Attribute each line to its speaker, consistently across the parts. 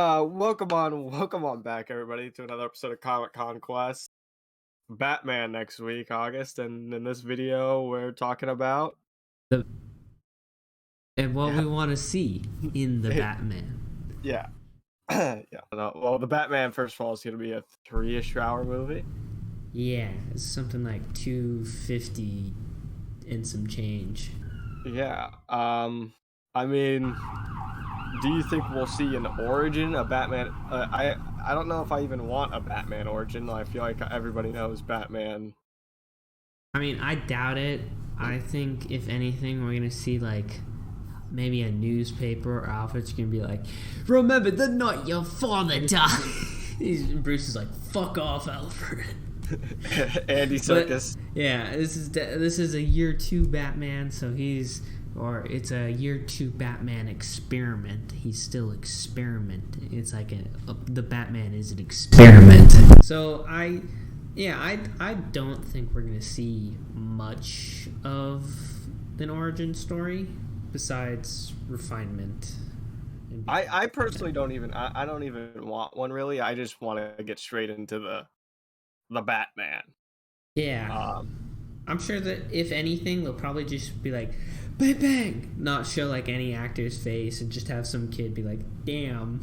Speaker 1: Welcome on back, everybody, to another episode of Comic Conquest. Batman next week, August, and in this video, we're talking about
Speaker 2: the and what
Speaker 1: yeah,
Speaker 2: we want to see in the Batman.
Speaker 1: yeah, yeah. No, well, the Batman first of all is going to be a 3-ish hour movie.
Speaker 2: Yeah, it's something like 250 and some change.
Speaker 1: Yeah. I mean, do you think we'll see an origin, a Batman? I don't know if I even want a Batman origin. I feel like everybody knows Batman.
Speaker 2: I mean, I doubt it. I think if anything, we're gonna see like maybe a newspaper or Alfred's gonna be like, "Remember the night your father died." Bruce is like, "Fuck off, Alfred."
Speaker 1: Andy Serkis.
Speaker 2: Yeah, this is a year 2 Batman, so it's a year 2 Batman experiment. He's still experimenting. It's like the Batman is an experiment. So I don't think we're gonna see much of an origin story besides refinement.
Speaker 1: I personally don't even want one really. I just want to get straight into the Batman.
Speaker 2: Yeah. I'm sure that if anything, they'll probably just be like, bang bang, not show like any actor's face, and just have some kid be like, damn.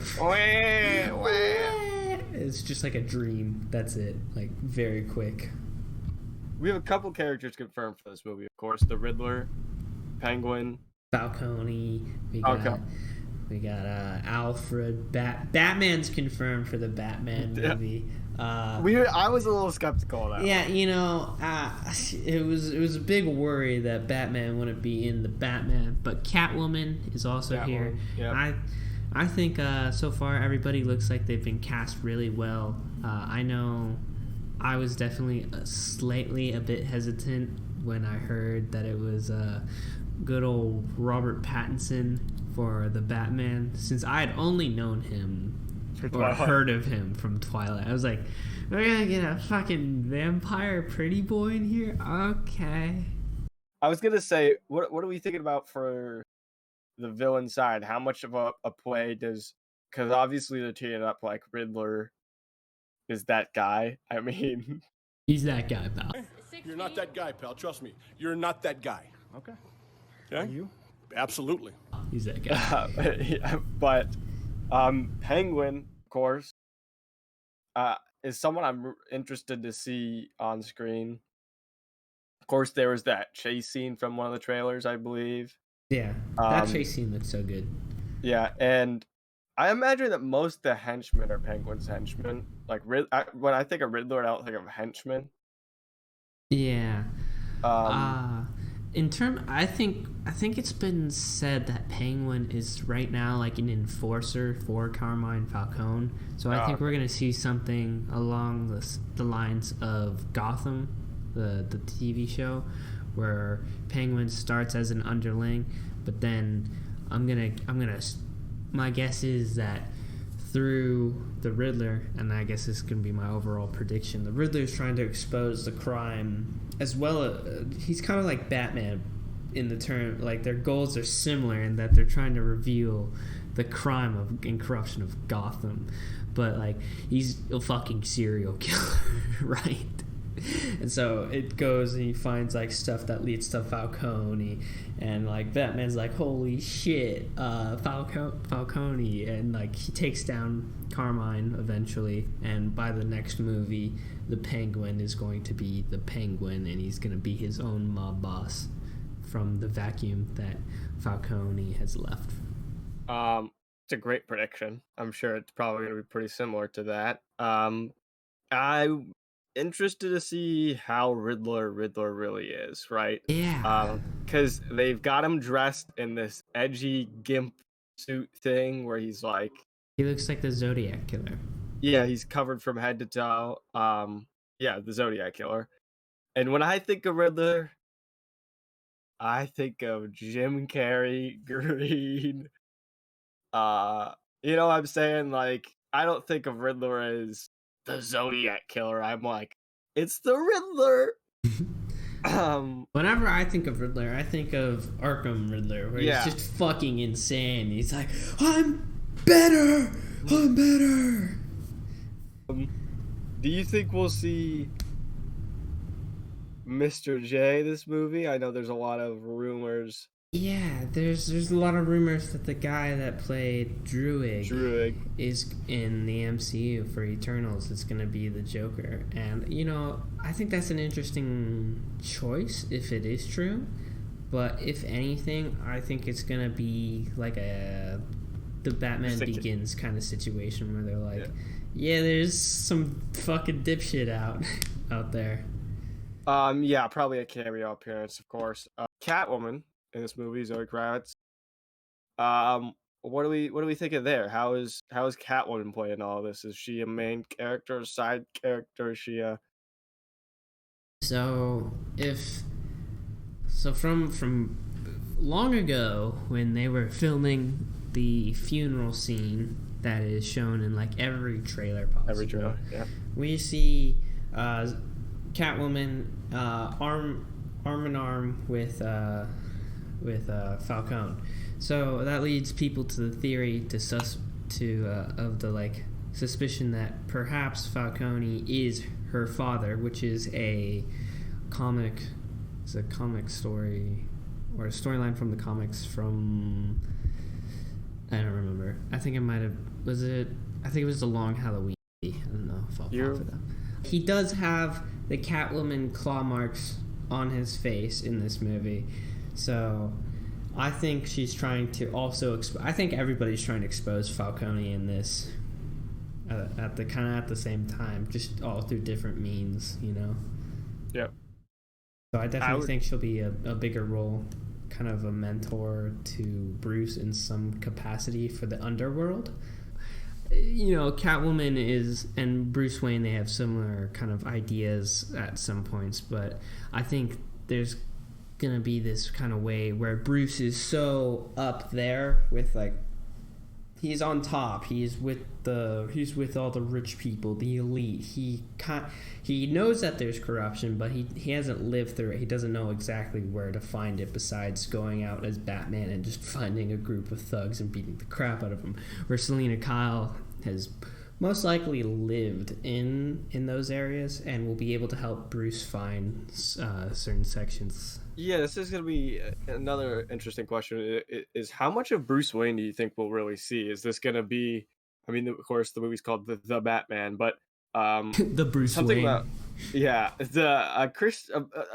Speaker 2: It's just like a dream. That's it. Like very quick.
Speaker 1: We have a couple characters confirmed for this movie, of course. The Riddler, Penguin,
Speaker 2: Falcone. We got Alfred. Batman's confirmed for the Batman movie.
Speaker 1: I was a little skeptical of that.
Speaker 2: Yeah, it was a big worry that Batman wouldn't be in the Batman, but Catwoman is also here.
Speaker 1: Yep.
Speaker 2: I think so far everybody looks like they've been cast really well. I know I was definitely slightly a bit hesitant when I heard that it was good old Robert Pattinson for the Batman, since I had only known him or heard of him from Twilight. I was like, we're gonna get a fucking vampire pretty boy in here? Okay.
Speaker 1: I was gonna say, what are we thinking about for the villain side? How much of a play does, because obviously they're teeing up like Riddler is that guy. I mean,
Speaker 2: he's that guy, pal.
Speaker 3: You're not that guy, pal. Trust me. You're not that guy.
Speaker 4: Okay.
Speaker 3: Okay?
Speaker 4: Are you?
Speaker 3: Absolutely.
Speaker 2: He's that guy.
Speaker 1: But Penguin, of course, is someone I'm interested to see on screen. Of course, there was that chase scene from one of the trailers, I believe.
Speaker 2: Yeah, that chase scene looks so good.
Speaker 1: Yeah, and I imagine that most of the henchmen are Penguin's henchmen. Like, when I think of Riddler, I don't think of henchmen.
Speaker 2: Yeah. I think it's been said that Penguin is right now like an enforcer for Carmine Falcone. So I think we're gonna see something along the lines of Gotham, the TV show, where Penguin starts as an underling, but then my guess is that through the Riddler, and I guess this is going to be my overall prediction, the Riddler is trying to expose the crime as well. He's kind of like Batman in the term, like their goals are similar in that they're trying to reveal the crime and corruption of Gotham, but like he's a fucking serial killer, right? And so it goes and he finds like stuff that leads to Falcone, and like Batman's like, holy shit, Falcone, and like he takes down Carmine eventually, and by the next movie the Penguin is going to be the Penguin, and he's going to be his own mob boss from the vacuum that Falcone has left.
Speaker 1: It's a great prediction. I'm sure it's probably going to be pretty similar to that. I'm interested to see how Riddler really is, right?
Speaker 2: Yeah.
Speaker 1: Because they've got him dressed in this edgy gimp suit thing where he's like,
Speaker 2: he looks like the Zodiac Killer.
Speaker 1: Yeah, he's covered from head to toe. Yeah, the Zodiac Killer. And when I think of Riddler, I think of Jim Carrey, Green. You know what I'm saying? Like, I don't think of Riddler as the Zodiac Killer. I'm like, it's the Riddler.
Speaker 2: Whenever I think of Riddler, I think of Arkham Riddler, where he's just fucking insane. He's like, I'm better I'm better.
Speaker 1: Do you think we'll see Mr. J this movie? I know there's a lot of rumors.
Speaker 2: Yeah, there's a lot of rumors that the guy that played
Speaker 1: Druig.
Speaker 2: is in the MCU for Eternals. It's gonna be the Joker, and I think that's an interesting choice if it is true. But if anything, I think it's gonna be like the Batman Begins kind of situation where they're like, yeah, there's some fucking dipshit out there.
Speaker 1: Yeah, probably a cameo appearance, of course. Catwoman in this movie, Zoe Kravitz. What do we think of there? How is Catwoman playing all this? Is she a main character, a side character? Is she a
Speaker 2: So from long ago when they were filming the funeral scene that is shown in like every trailer possible,
Speaker 1: every trailer? Yeah.
Speaker 2: We see Catwoman arm in arm with Falcone. So that leads people to the theory of the like suspicion that perhaps Falcone is her father, which is a comic story or a storyline from the comics from I don't remember. I think it was The Long Halloween. I don't know if I'll fall for that. He does have the Catwoman claw marks on his face in this movie, so I think she's trying to also. I think everybody's trying to expose Falcone in this at the same time, just all through different means,
Speaker 1: Yep.
Speaker 2: So I definitely think she'll be a bigger role, kind of a mentor to Bruce in some capacity for the underworld. Catwoman and Bruce Wayne, they have similar kind of ideas at some points, but I think there's gonna be this kind of way where Bruce is so up there with like he's on top, he's with all the rich people, the elite. He knows that there's corruption, but he hasn't lived through it. He doesn't know exactly where to find it besides going out as Batman and just finding a group of thugs and beating the crap out of them. Where Selina Kyle has most likely lived in those areas and will be able to help Bruce find certain sections.
Speaker 1: Yeah, this is going to be another interesting question. Is how much of Bruce Wayne do you think we'll really see? Is this going to be? I mean, of course, the movie's called the Batman, but
Speaker 2: the Bruce
Speaker 1: something
Speaker 2: Wayne.
Speaker 1: about a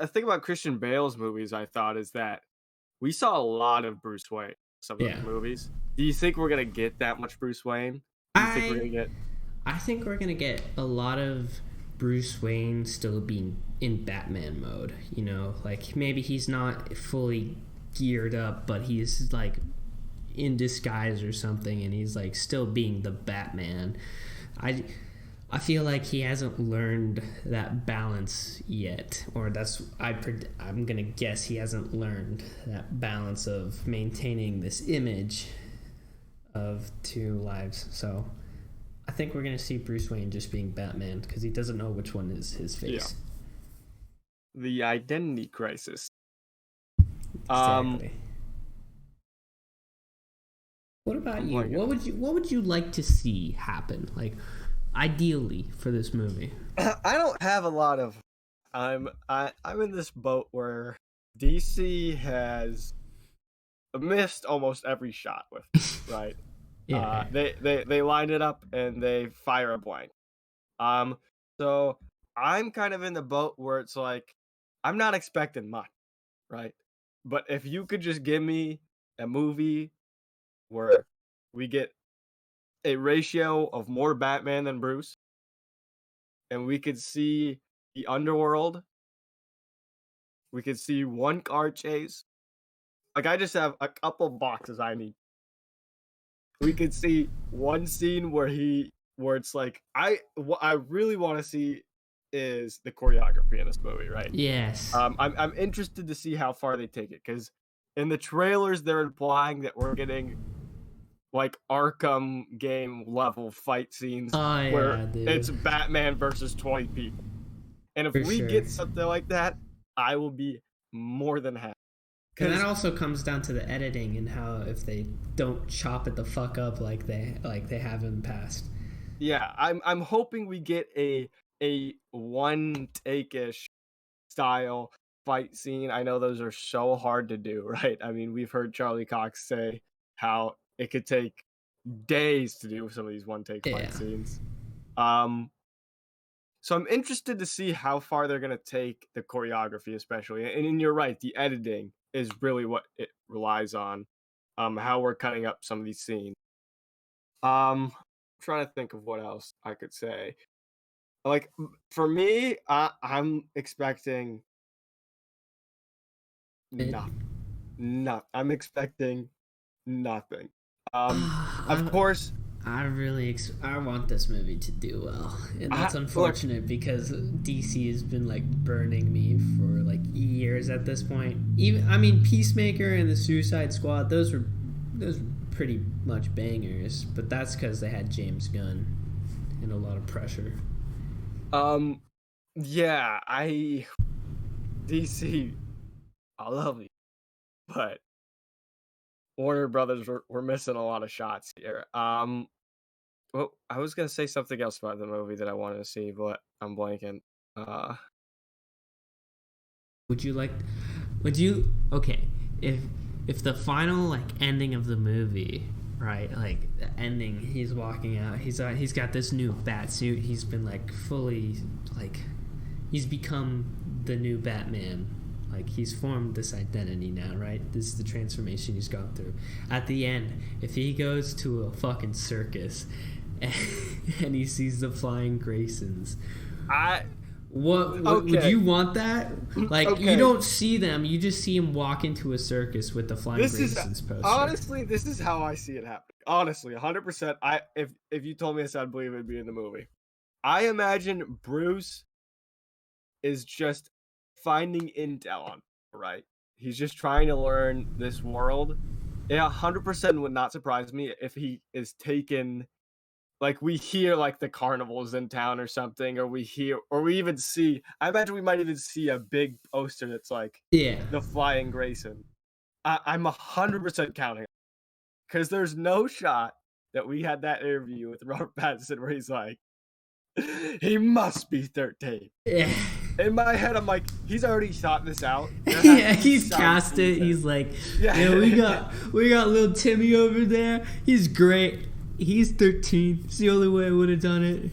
Speaker 1: thing about Christian Bale's movies I thought is that we saw a lot of Bruce Wayne in some of the movies. Do you think we're gonna get that much Bruce Wayne?
Speaker 2: I think we're gonna get a lot of Bruce Wayne still being in Batman mode. Like maybe he's not fully geared up, but he's like in disguise or something, and he's like still being the Batman. I feel like he hasn't learned that balance yet, or I'm gonna guess he hasn't learned that balance of maintaining this image of two lives. So I think we're gonna see Bruce Wayne just being Batman because he doesn't know which one is his face.
Speaker 1: Yeah. The identity crisis.
Speaker 2: Exactly. What about you? What would you like to see happen? Like, ideally for this movie.
Speaker 1: I don't have a lot of. I'm in this boat where DC has missed almost every shot with, right?
Speaker 2: Yeah.
Speaker 1: They line it up and they fire a blank. So I'm kind of in the boat where it's like I'm not expecting much, right? But if you could just give me a movie where we get a ratio of more Batman than Bruce, and we could see the underworld, we could see one car chase. Like, I just have a couple boxes I need. We could see one scene where it's like what I really want to see is the choreography in this movie, right?
Speaker 2: Yes.
Speaker 1: I'm interested to see how far they take it, because in the trailers they're implying that we're getting like Arkham game level fight scenes where it's Batman versus 20 people. And if we get something like that, I will be more than happy.
Speaker 2: And that also comes down to the editing and how if they don't chop it the fuck up like they have in the past.
Speaker 1: Yeah, I'm hoping we get a one take-ish style fight scene. I know those are so hard to do, right? I mean, we've heard Charlie Cox say how it could take days to do some of these one take fight scenes. So I'm interested to see how far they're gonna take the choreography, especially. And you're right, the editing is really what it relies on. How we're cutting up some of these scenes. Trying to think of what else I could say. Like for me, I'm expecting nothing. I'm expecting nothing. Of course,
Speaker 2: I want this movie to do well, and that's unfortunate because DC has been like burning me for like years at this point. Even Peacemaker and the Suicide Squad, those were pretty much bangers, but that's because they had James Gunn and a lot of pressure.
Speaker 1: Yeah, DC, I love you, but Warner Brothers were missing a lot of shots here. Well, I was gonna say something else about the movie that I wanted to see, but I'm blanking.
Speaker 2: Okay, if the final like ending of the movie, right, like the ending, he's walking out, he's got this new bat suit, he's been like fully like he's become the new Batman, like he's formed this identity now, right? This is the transformation he's gone through. At the end, if he goes to a fucking circus and he sees the flying Graysons, would you want that? Like, you don't see them, you just see him walk into a circus with the flying Graysons poster.
Speaker 1: Honestly, this is how I see it happen. Honestly, 100%. If you told me this, I'd believe it'd be in the movie. I imagine Bruce is just finding intel on, right? He's just trying to learn this world. It 100% would not surprise me if he is taken. Like we hear like the carnivals in town or something, or we even see. I imagine we might even see a big poster that's like the flying Grayson. I'm 100% counting because there's no shot that we had that interview with Robert Pattinson where he's like, he must be 13.
Speaker 2: Yeah.
Speaker 1: In my head, I'm like, he's already thought this out.
Speaker 2: Yeah, he's cast it. He's like, yeah, we got little Timmy over there. He's great. He's 13. It's the only way I would have done it.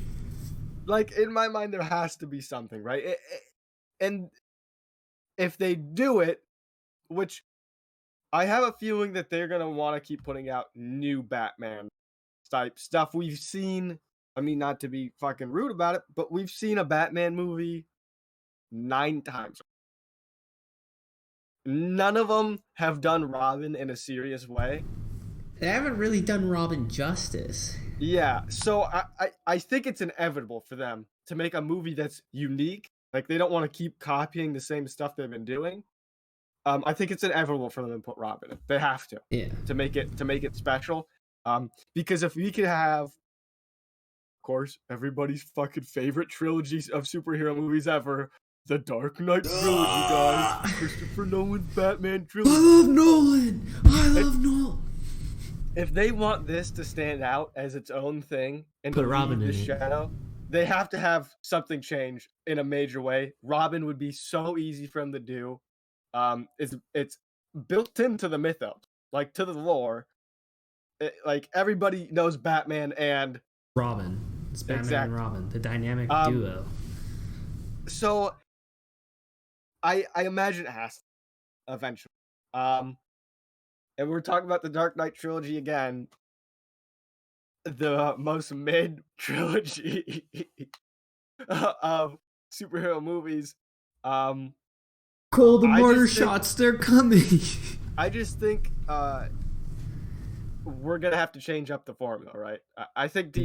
Speaker 1: Like, in my mind, there has to be something, right? And if they do it, which I have a feeling that they're going to want to keep putting out new Batman type stuff. We've seen, I mean, not to be fucking rude about it, but we've seen a Batman movie 9 times. None of them have done Robin in a serious way.
Speaker 2: They haven't really done Robin justice.
Speaker 1: Yeah, so I think it's inevitable for them to make a movie that's unique. Like, they don't want to keep copying the same stuff they've been doing. I think it's inevitable for them to put Robin in. They have to.
Speaker 2: Yeah.
Speaker 1: To make it special. Because if we could have, of course, everybody's fucking favorite trilogies of superhero movies ever, the Dark Knight trilogy, guys. Christopher Nolan's Batman trilogy.
Speaker 2: I love Nolan.
Speaker 1: If they want this to stand out as its own thing and
Speaker 2: put
Speaker 1: to
Speaker 2: Robin in
Speaker 1: the shadow, they have to have something change in a major way. Robin would be so easy for them to do. It's built into the mythos, like to the lore. Like everybody knows Batman and
Speaker 2: Robin. It's Batman and Robin, the dynamic duo.
Speaker 1: So I imagine it has to, eventually. And we're talking about the Dark Knight trilogy again. The most mid trilogy of superhero movies.
Speaker 2: Call the mortar shots, they're coming.
Speaker 1: I just think we're gonna have to change up the formula, right? I think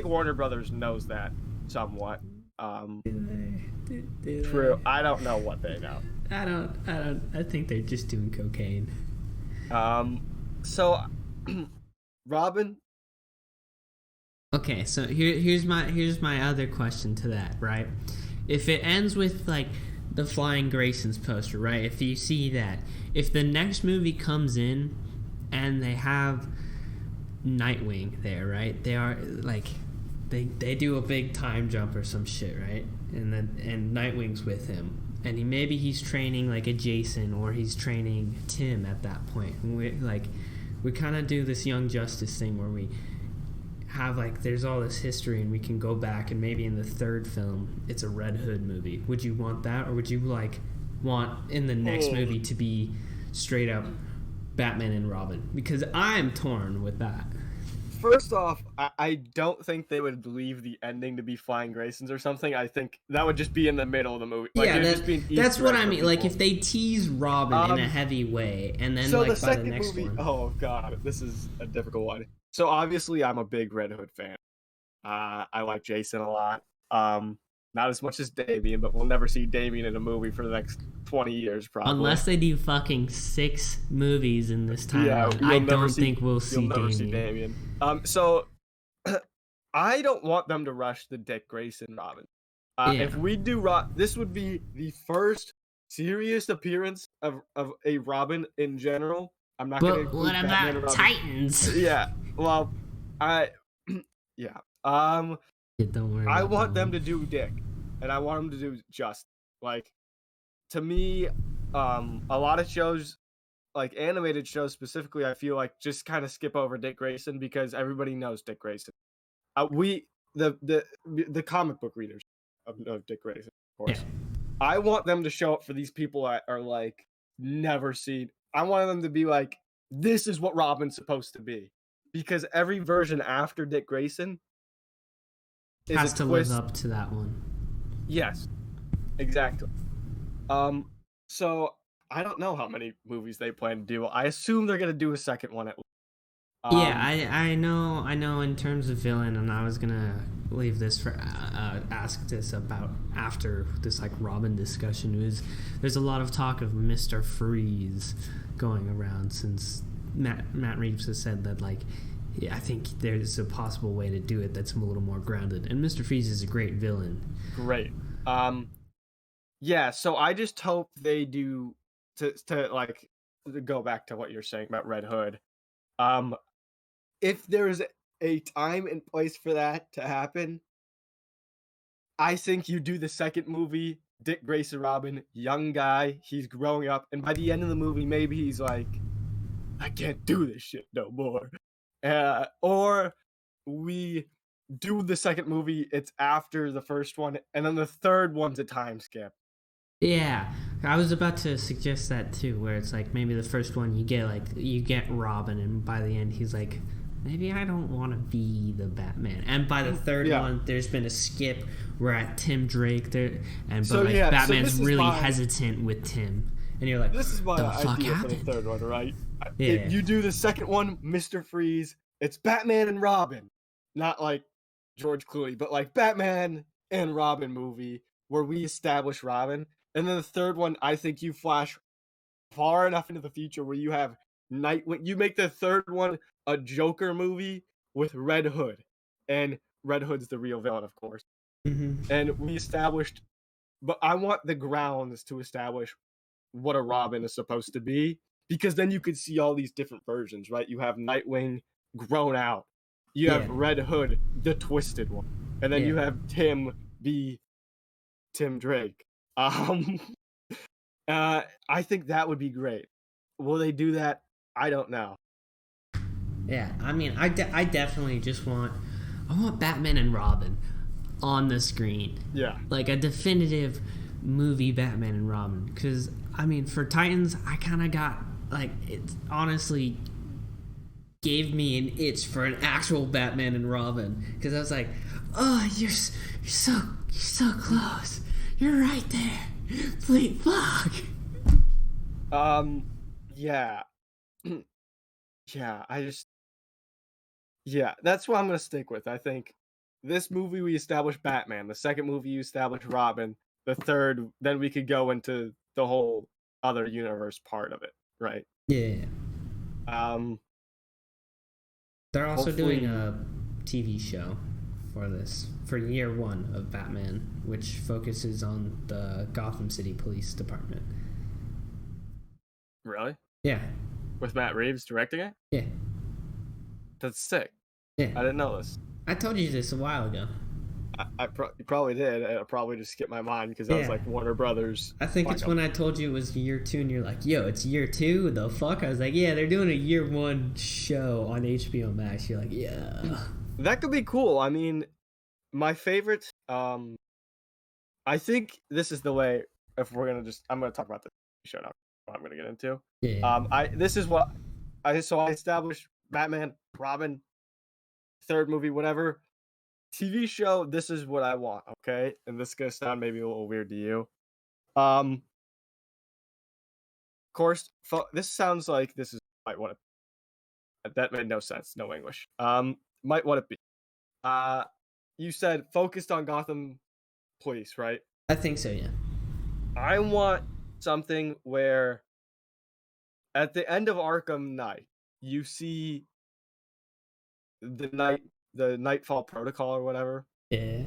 Speaker 1: Warner Brothers knows that somewhat. True. I don't know what they know.
Speaker 2: I think they're just doing cocaine.
Speaker 1: So Robin.
Speaker 2: Okay, so here's my other question to that, right? If it ends with like the Flying Graysons poster, right? If you see that, if the next movie comes in and they have Nightwing there, right? They are like they do a big time jump or some shit, right? And Nightwing's with him. And maybe he's training like a Jason, or he's training Tim at that point. And we kind of do this Young Justice thing where we have like there's all this history, and we can go back, and maybe in the third film it's a Red Hood movie. Would you want that, or would you like want in the next movie to be straight up Batman and Robin? Because I'm torn with that.
Speaker 1: First off, I don't think they would leave the ending to be Flying Graysons or something. I think that would just be in the middle of the movie. Like,
Speaker 2: yeah, that's what I mean.
Speaker 1: People.
Speaker 2: Like, if they tease Robin in a heavy way, and then
Speaker 1: so
Speaker 2: like
Speaker 1: the
Speaker 2: by the next
Speaker 1: movie,
Speaker 2: one.
Speaker 1: Oh god, this is a difficult one. So obviously, I'm a big Red Hood fan. I like Jason a lot. Not as much as Damian, but we'll never see Damian in a movie for the next 20 years, probably.
Speaker 2: Unless they do fucking 6 movies in this time.
Speaker 1: Yeah,
Speaker 2: I don't think we'll see
Speaker 1: Damian. So I don't want them to rush the Dick Grayson Robin. If we do this would be the first serious appearance of a Robin in general. I'm not going to.
Speaker 2: What about Titans?
Speaker 1: Yeah. Well, yeah.
Speaker 2: Don't worry.
Speaker 1: I want them to do Dick, and I want them to do just like. To me, a lot of shows, like animated shows specifically, I feel like just kind of skip over Dick Grayson because everybody knows Dick Grayson. The comic book readers of Dick Grayson, of course. Yeah. I want them to show up for these people that are like never seen. I want them to be like, this is what Robin's supposed to be, because every version after Dick Grayson
Speaker 2: has to live up to that one.
Speaker 1: Yes, exactly. So I don't know how many movies they plan to do. I assume they're gonna do a second one at least.
Speaker 2: I know in terms of villain, and I was gonna leave this for ask this about after this like Robin discussion. There's a lot of talk of Mr. Freeze going around since Matt Reeves has said that like I think there's a possible way to do it that's a little more grounded, and Mr. Freeze is a great villain.
Speaker 1: Great. Yeah, so I just hope they do to like go back to what you're saying about Red Hood. If there's a time and place for that to happen, I think you do the second movie, Dick Grayson Robin, young guy, he's growing up, and by the end of the movie, maybe he's like, I can't do this shit no more. Or we do the second movie, it's after the first one, and then the third one's a time skip.
Speaker 2: Yeah, I was about to suggest that too, where it's like maybe the first one you get Robin, and by the end he's like, maybe I don't want to be the Batman. And by the third one, there's been a skip. We're at Tim Drake there, Batman's really hesitant with Tim, and you're like,
Speaker 1: this is my idea
Speaker 2: happened?
Speaker 1: For the third one, right? Yeah. If you do the second one, Mr. Freeze, it's Batman and Robin, not like George Clooney, but like Batman and Robin movie where we establish Robin. And then the third one, I think you flash far enough into the future where you have Nightwing. You make the third one a Joker movie with Red Hood. And Red Hood's the real villain, of course.
Speaker 2: Mm-hmm.
Speaker 1: And we established... But I want the grounds to establish what a Robin is supposed to be. Because then you could see all these different versions, right? You have Nightwing grown out. You have Red Hood, the twisted one. And then you have Tim be Tim Drake. I think that would be great. Will they do that? I don't know.
Speaker 2: Yeah, I mean, I definitely just want Batman and Robin on the screen.
Speaker 1: Yeah,
Speaker 2: like a definitive movie Batman and Robin. Because I mean, for Titans, I kind of got like it honestly gave me an itch for an actual Batman and Robin, because I was like, oh, you're so close. You're right there. Please, fuck.
Speaker 1: Yeah. Yeah, that's what I'm gonna stick with. I think this movie we established Batman. The second movie you established Robin. The third, then we could go into the whole other universe part of it, right?
Speaker 2: Yeah.
Speaker 1: They're
Speaker 2: also doing a TV show. for this, for year one of Batman, which focuses on the Gotham City Police Department.
Speaker 1: Really?
Speaker 2: Yeah.
Speaker 1: With Matt Reeves directing it?
Speaker 2: Yeah.
Speaker 1: That's sick.
Speaker 2: Yeah.
Speaker 1: I didn't know this.
Speaker 2: I told you this a while ago.
Speaker 1: You probably did. I probably just skipped my mind because I was like Warner Brothers.
Speaker 2: I think it's when I told you it was year 2 and you're like, yo, it's year 2? The fuck? I was like, yeah, they're doing a year 1 show on HBO Max. You're like, yeah.
Speaker 1: That could be cool. I mean, my favorite, I think this is the way, if we're going to I'm going to talk about this show now. What I'm going to get into.
Speaker 2: Yeah.
Speaker 1: This is what I established Batman, Robin, third movie, whatever. TV show, this is what I want, okay? And this is gonna sound maybe a little weird to you. Of course, this sounds like this is might want to. That made no sense, no English. Might want to be. You said focused on Gotham Police, right?
Speaker 2: I think so, yeah.
Speaker 1: I want something where, at the end of Arkham Knight, you see the Nightfall Protocol or whatever.
Speaker 2: Yeah.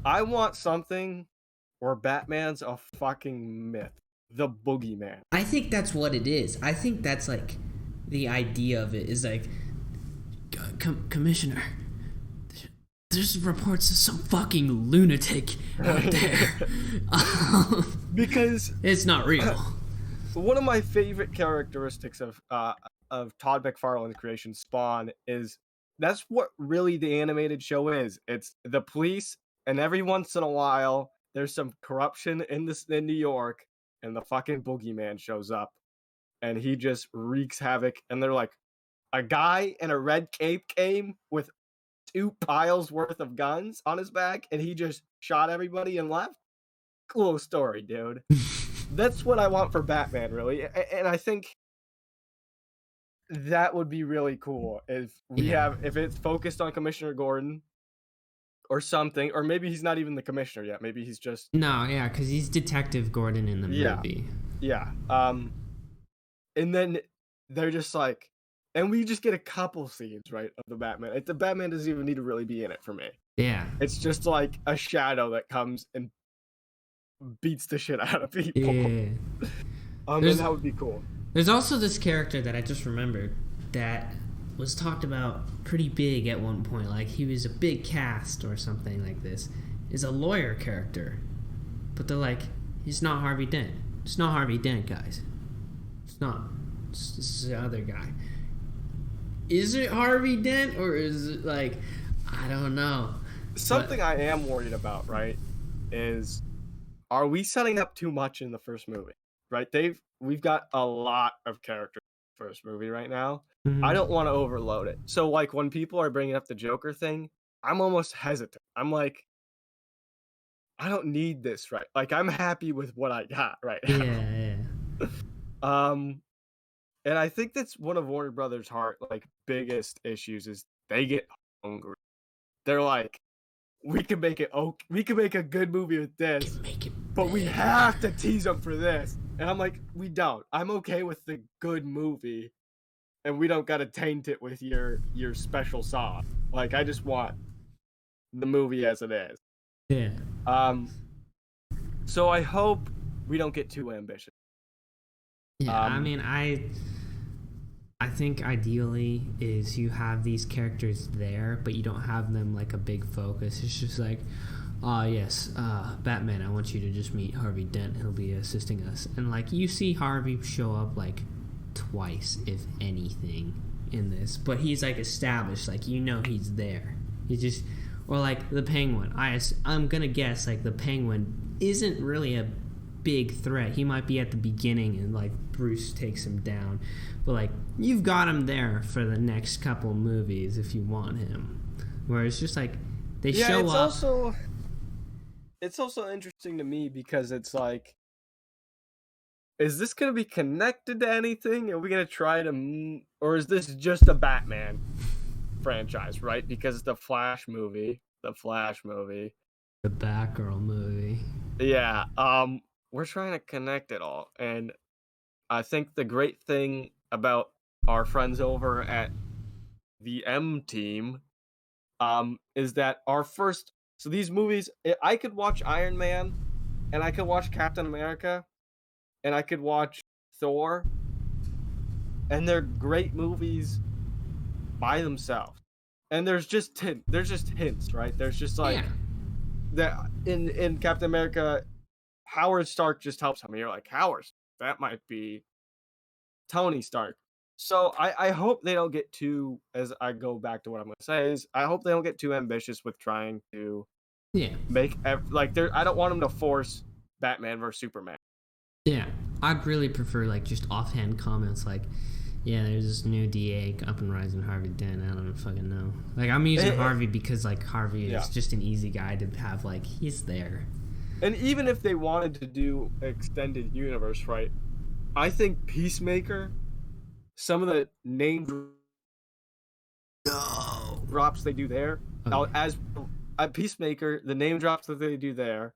Speaker 1: I want something where Batman's a fucking myth. The boogeyman.
Speaker 2: I think that's what it is. I think that's like the idea of it is like, Commissioner, there's reports of some fucking lunatic out there.
Speaker 1: Because
Speaker 2: it's not real.
Speaker 1: One of my favorite characteristics of Todd McFarlane's creation, Spawn, is that's what really the animated show is. It's the police, and every once in a while, there's some corruption in New York, and the fucking boogeyman shows up, and he just wreaks havoc. And they're like, a guy in a red cape came with 2 piles worth of guns on his back, and he just shot everybody and left. Cool story, dude. That's what I want for Batman, really. And I think that would be really cool if if it's focused on Commissioner Gordon or something, or maybe he's not even the commissioner yet. Maybe he's just
Speaker 2: because he's Detective Gordon in the movie.
Speaker 1: Yeah. And then they're just like, and we just get a couple scenes, right, of the Batman. The Batman doesn't even need to really be in it for me.
Speaker 2: Yeah.
Speaker 1: It's just like a shadow that comes and beats the shit out of people.
Speaker 2: Yeah.
Speaker 1: And that would be cool.
Speaker 2: There's also this character that I just remembered that was talked about pretty big at one point. Like, he was a big cast or something like this. Is a lawyer character. But they're like, he's not Harvey Dent. It's not Harvey Dent, guys. It's not. This is the other guy. Is it Harvey Dent, or is it like, I don't know.
Speaker 1: Something I am worried about, right, is, are we setting up too much in the first movie? Right? We've got a lot of characters in the first movie right now. Mm-hmm. I don't want to overload it. So, like, when people are bringing up the Joker thing, I'm almost hesitant. I'm like, I don't need this, right? Like, I'm happy with what I got right now.
Speaker 2: Yeah.
Speaker 1: And I think that's one of Warner Brothers' biggest issues is they get hungry. They're like, we can make a good movie with this, but we have to tease them for this. And I'm like, we don't. I'm okay with the good movie, and we don't gotta taint it with your special sauce. Like, I just want the movie as it is.
Speaker 2: Yeah.
Speaker 1: So I hope we don't get too ambitious.
Speaker 2: Yeah, I mean, I think ideally is you have these characters there, but you don't have them like a big focus. It's just like, yes, Batman, I want you to just meet Harvey Dent. He'll be assisting us. And like, you see Harvey show up like twice, if anything, in this. But he's like established, like, you know he's there. He just, or like the Penguin. I'm gonna guess like the Penguin isn't really a big threat. He might be at the beginning and like Bruce takes him down, but like, you've got him there for the next couple movies if you want him. Where it's just like they show up.
Speaker 1: It's also interesting to me because it's like, is this going to be connected to anything? Are we going to try to, or is this just a Batman franchise, right? Because the Flash movie, the
Speaker 2: Batgirl movie.
Speaker 1: Yeah, we're trying to connect it all, and I think the great thing about our friends over at the M Team is that our first. So these movies, I could watch Iron Man, and I could watch Captain America, and I could watch Thor, and they're great movies by themselves. And there's just hints, right? There's just like
Speaker 2: Yeah.
Speaker 1: that in Captain America, Howard Stark just helps him. And you're like, Howard, that might be Tony Stark. So I hope they don't get too, as I go back to what I'm gonna say, is I hope they don't get too ambitious with trying to
Speaker 2: Yeah.
Speaker 1: make like there. I don't want them to force Batman versus Superman.
Speaker 2: Yeah. I'd really prefer like just offhand comments like, yeah, there's this new DA up and rising, Harvey Dent. I don't fucking know. Like, I'm using Harvey because like Harvey is just an easy guy to have. Like, he's there.
Speaker 1: And even if they wanted to do extended universe, right? I think Peacemaker, some of the name drops they do there, as Peacemaker, the name drops that they do there,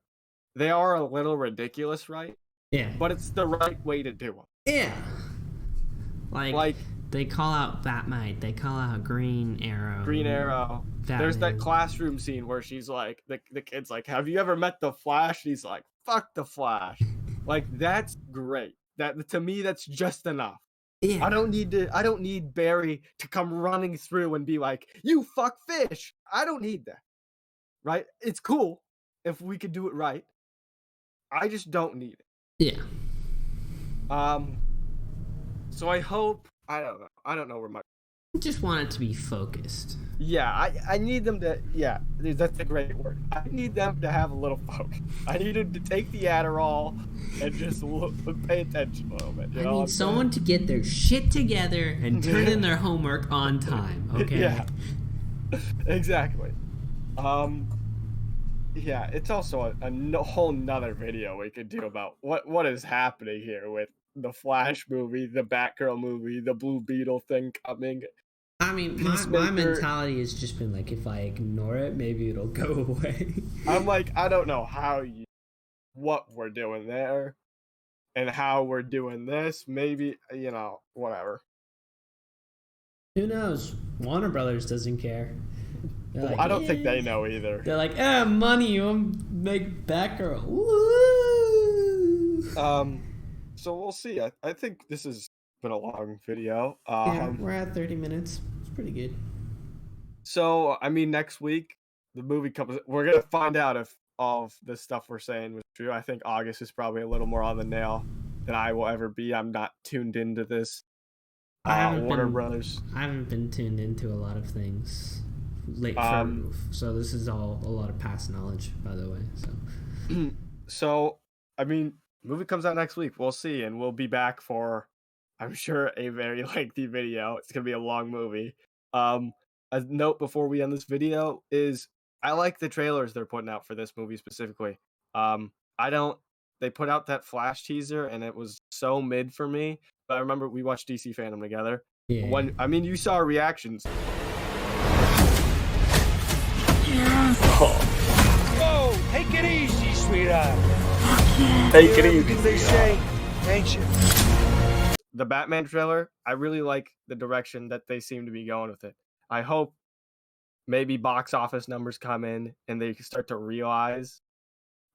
Speaker 1: they are a little ridiculous, right?
Speaker 2: Yeah.
Speaker 1: But it's the right way to do them.
Speaker 2: Yeah. Like they call out Batmite, they call out Green Arrow.
Speaker 1: Batman. There's that classroom scene where she's like, the kid's like, have you ever met the Flash? And he's like, fuck the Flash. Like, that's great. That, to me, that's just enough. Yeah. I don't need Barry to come running through and be like, you fuck fish. I don't need that. Right? It's cool if we could do it right. I just don't need it.
Speaker 2: Yeah.
Speaker 1: So I hope, I don't know where my...
Speaker 2: I just want it to be focused.
Speaker 1: Yeah, I need them to, yeah, that's a great word. I need them to have a little focus. I need them to take the Adderall and just pay attention a little bit.
Speaker 2: I need someone to get their shit together and turn in their homework on time, okay?
Speaker 1: Yeah, exactly. Yeah, it's also a whole nother video we could do about what is happening here with the Flash movie, the Batgirl movie, the Blue Beetle thing coming.
Speaker 2: I mean, my mentality has just been like, if I ignore it, maybe it'll go away.
Speaker 1: I'm like, I don't know what we're doing there and how we're doing this. Maybe, whatever.
Speaker 2: Who knows? Warner Brothers doesn't care.
Speaker 1: Well, like, I don't think they know either.
Speaker 2: They're like, money, you want to make Batgirl. Woo!
Speaker 1: So we'll see. I think this has been a long video.
Speaker 2: Yeah, we're at 30 minutes. It's pretty good.
Speaker 1: So, I mean, next week, the movie comes... We're going to find out if all of the stuff we're saying was true. I think August is probably a little more on the nail than I will ever be. I'm not tuned into this. Warner Brothers.
Speaker 2: I haven't been tuned into a lot of things. So this is all a lot of past knowledge, by the way.
Speaker 1: So, I mean... Movie comes out next week. We'll see, and we'll be back for, I'm sure, a very lengthy video. It's gonna be a long movie. A note before we end this video is I like the trailers they're putting out for this movie specifically. They put out that Flash teaser, and it was so mid for me. But I remember we watched DC Fandom together. Yeah. You saw our reactions.
Speaker 4: Whoa, take it easy, sweetheart.
Speaker 1: Take it easy.
Speaker 4: They say, ain't you?
Speaker 1: The Batman trailer, I really like the direction that they seem to be going with it. I hope maybe box office numbers come in and they start to realize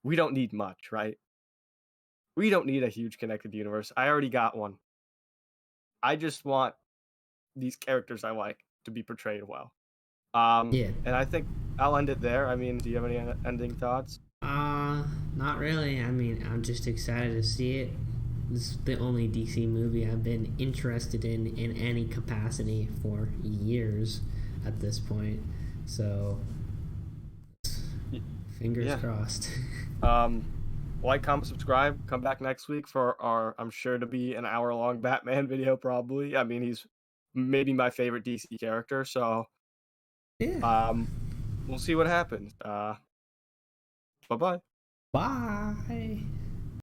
Speaker 1: we don't need much, right? We don't need a huge connected universe. I already got one. I just want these characters I like to be portrayed well. And I think I'll end it there. I mean, do you have any ending thoughts?
Speaker 2: Not really. I mean, I'm just excited to see it. This is the only DC movie I've been interested in any capacity for years at this point. So, fingers crossed.
Speaker 1: Like, comment, subscribe. Come back next week for our, I'm sure to be an hour-long Batman video, probably. I mean, he's maybe my favorite DC character, so... Yeah. We'll see what happens. Bye-bye.
Speaker 2: Bye.